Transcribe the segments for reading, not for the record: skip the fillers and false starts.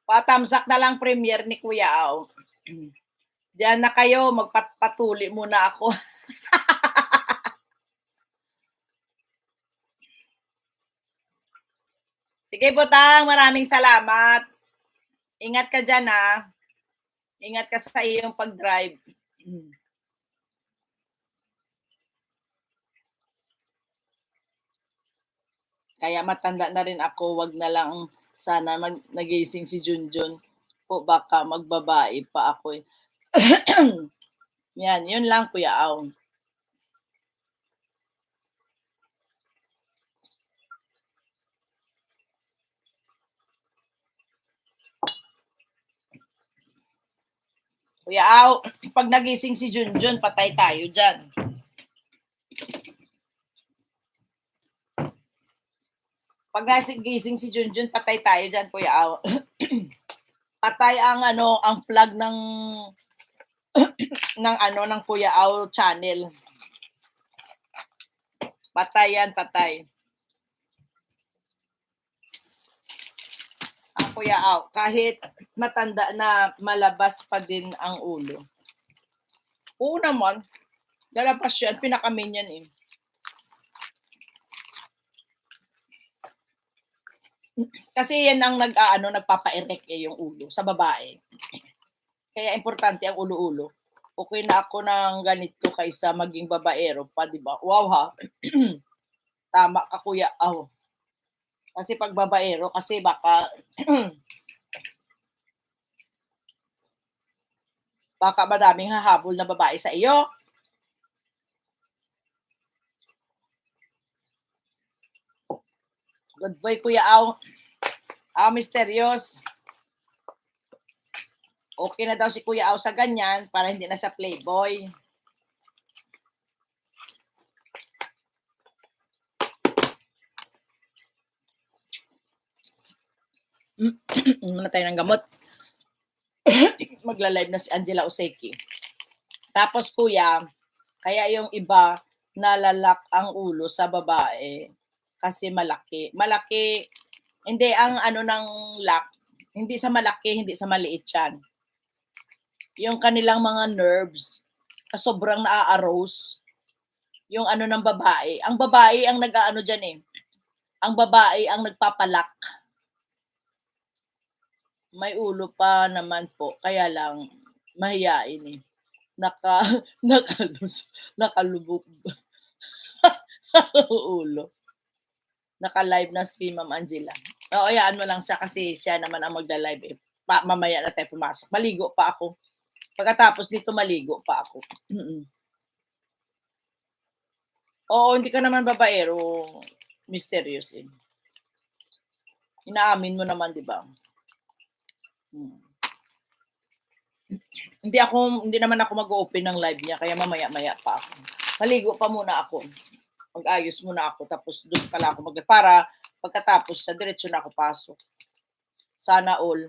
Patamsak na lang premiere ni Kuya Au. Diyan na kayo, magpatuli muna ako. Sige Butang, maraming salamat. Ingat ka dyan ha. Ingat ka sa iyong pag-drive. Kaya matanda na rin ako, wag na lang sana nagising si Junjun. Po baka magbabae pa ako. Yan, yun lang Kuya Au. Kuya Au, pag nagising si Junjun, patay tayo dyan. Pag nagising si Junjun, patay tayo dyan, Kuya Au. Patay ang ang plug ng ng Kuya Au channel. Patay yan, patay. Ang Kuya Au, kahit matanda na, malabas pa din ang ulo. Oo naman. Lalabas yan, pinakamin yan eh. Kasi yan ang nagpapa-erect yung ulo sa babae. Kaya importante ang ulo-ulo. Okay na ako ng ganito kaysa maging babaero pa, di ba? Wow ha. Tama ka Kuya Au. Kasi pag babaero, kasi baka baka madaming hahabol na babae sa iyo. Good boy Kuya Au. Mysterious. Okay na daw si Kuya Au sa ganyan para hindi na siya playboy. Muna tayo ng gamot. Magla-live na si Angela Oseki. Tapos Kuya, kaya yung iba nalalak ang ulo sa babae kasi malaki. Malaki, hindi ang ng lock, hindi sa malaki, hindi sa maliit yan. Yung kanilang mga nerves, sobrang naa-arouse yung ng babae. Ang babae ang nag-aano dyan eh. Ang babae ang nagpapalak. May ulo pa naman po, kaya lang mahiyain eh. Nakalubog. Ulo. Naka-live na si Ma'am Angela. Oo, ayaan mo lang siya kasi siya naman ang magla-live eh. Mamaya na tayo pumasok. Maligo pa ako. Pagkatapos dito maligo pa ako. Oo, hindi ka naman babaero. Mysterious eh. Inaamin mo naman, di ba? Hindi naman ako mag-open ng live niya, kaya mamaya-maya pa ako. Maligo pa muna ako. Mag-ayos muna ako, tapos doon pala ako para pagkatapos sa diretso na ako pasok. Sana all.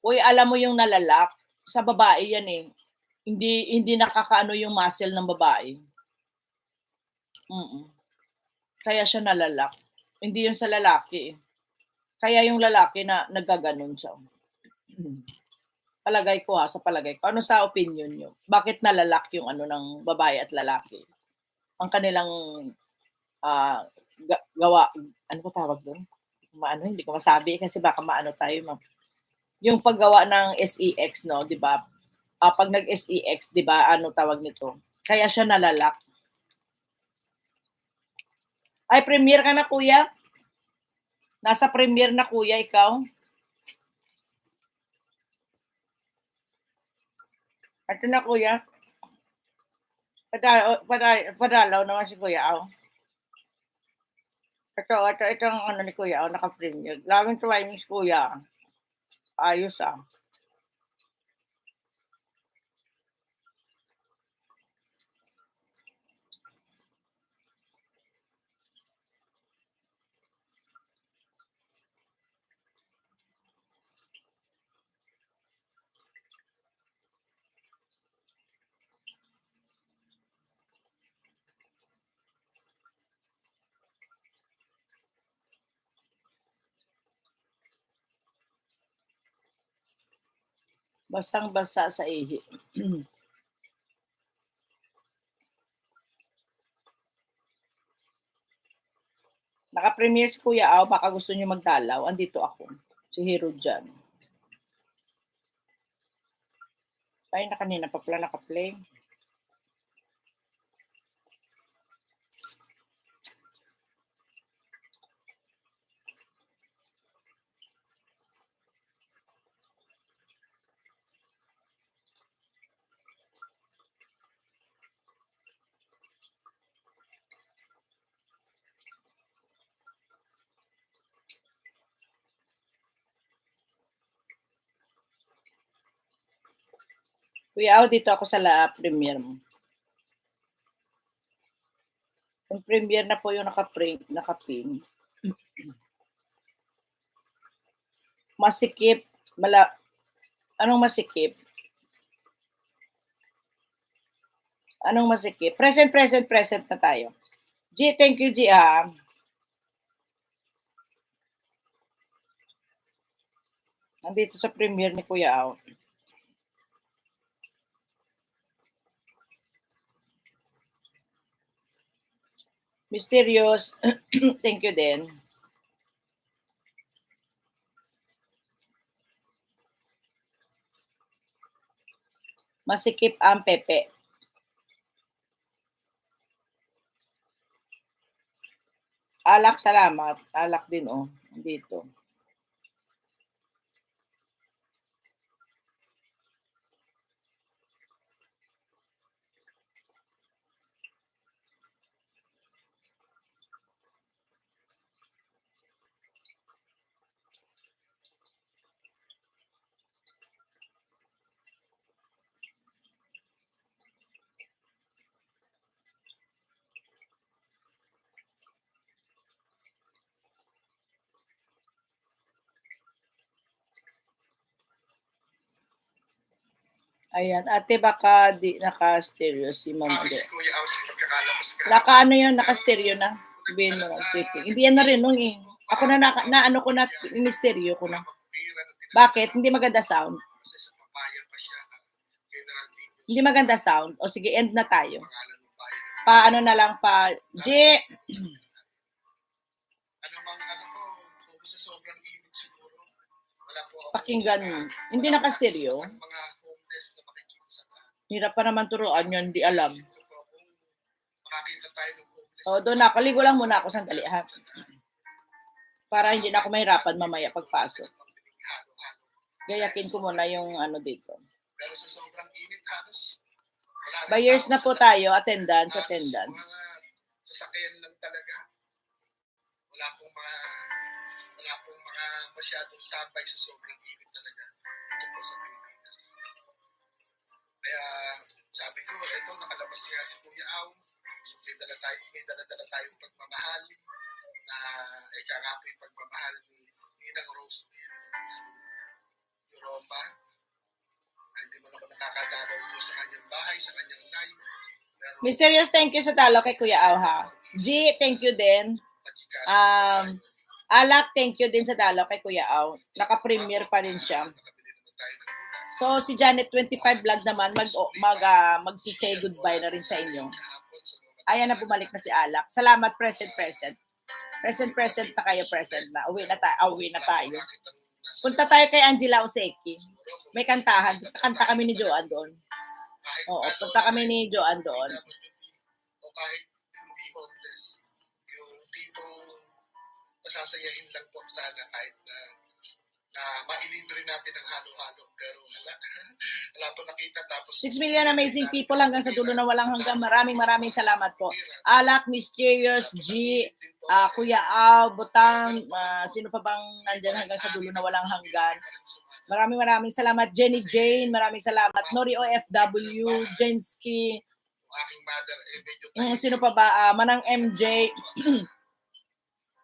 Uy, alam mo yung nalalak, sa babae yan eh. Hindi nakakaano yung muscle ng babae. Kaya siya nalalak. Hindi yun sa lalaki eh. Kaya yung lalaki na nagaganon siya. Palagay ko sa palagay ko. Ano sa opinion nyo? Bakit nalalak yung ng babae at lalaki? Ang kanilang gawa, ano ba tawag doon? Hindi ko masabi kasi baka maano tayo. Yung paggawa ng SEX, no, di ba? Pag nag-SEX, di ba, ano tawag nito? Kaya siya nalalak. Ay, premiere ka na, Kuya? Nasa premiere na, Kuya, ikaw? Ito na, Kuya. Padalaw naman si Kuya Au. Itong ni Kuya Au, naka-premiere. Laming tuway ni Kuya. Ayos Basang-basa sa ihi. Naka-premiere si Kuya Au, baka gusto niyo magdalaw. Andito ako. Si Hero dyan. Ay, na kanina pa pala naka-play. Kuya Au, dito ako sa premiere mo. Yung premiere na po yung naka-pin. Masikip. Anong masikip? Anong masikip? Present na tayo. G, thank you, G, ha. Nandito sa premiere ni Kuya Au. Mysterious. Thank you din. Masikip ang pepe. Alak, salamat. Alak din, oh. Dito. Ayan, ate baka di naka-stereo si Ma'am Ale. Naka-ano yun, naka-stereo na. Sabihin mo lang, hindi yan narinig eh. Ako na ano ko na, in-stereo ko na. Bakit? Hindi maganda sound? Hindi maganda sound? O sige, end na tayo. Paano na lang pa, G! Pakinggan mo. Hindi naka-stereo. Hirap pa naman turuan yun, hindi alam. O, doon ako. Ligo lang muna ako sandali, ha? Para hindi na ako mahirapan mamaya pagpasok. Gayakin ko muna yung ano dito. Pero sa sobrang init halos. Buyers na po tayo, attendance. Sasakyan lang talaga. Wala pong mga masyadong tambay sa sobrang init talaga. Ito po sa Pilipinas. Kaya sabi ko, eto nakalabas nga si Kuya Au. May dala tayong pagmamahal na ika nga po yung pagmamahal ni Ninang Rosemary Europa. Hindi mo naman nakakadalaw mo sa kanyang bahay, sa kanyang life. Mysterious, thank you sa talo kay Kuya Au, ha. G, thank you din. Alak, thank you din sa talo kay Kuya Au. Naka-premiere pa rin siya. So, si Janet 25 vlog naman, magsisay goodbye na rin sa inyo. Ayan na, bumalik na si Alak. Salamat, present. Present na kayo, present na. Uwi na tayo. Punta tayo kay Angela Oseki. May kantahan. Kanta kami ni Joanne doon. Oo, punta kami ni Joanne doon. O kahit hindi homeless, yung tipong masasayahin lang po sana kahit na mailibre natin ang halo-halo. Pero wala po nakita. Tapos 6 million amazing people hanggang sa dulo na walang hanggang. Maraming salamat po. Alak, Mysterious, G, Kuya Au, Butang, sino pa bang nandyan hanggang sa dulo na walang hanggan. Maraming salamat. Jenny Jane, maraming salamat. Nori OFW, Jensky, sino pa ba? Manang MJ,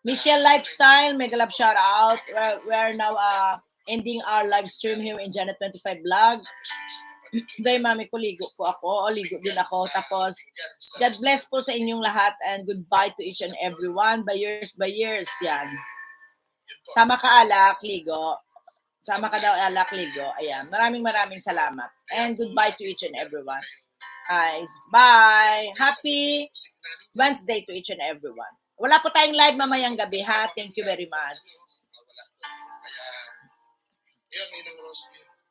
Michelle Lifestyle, mega love shout out. We're now ending our live stream here in Janet 25 vlog. Day mami ko, ligo po ako. Ligo din ako. Tapos, God bless po sa inyong lahat and goodbye to each and everyone. By years, yan. Sama ka Alak, ligo. Sama ka daw, Alak Ligo. Ayan. Maraming salamat. And goodbye to each and everyone. Guys, bye. Happy Wednesday to each and everyone. Wala po tayong live mamayang gabi, ha? Thank you very much. Kaya, yun, Ninang Rosby.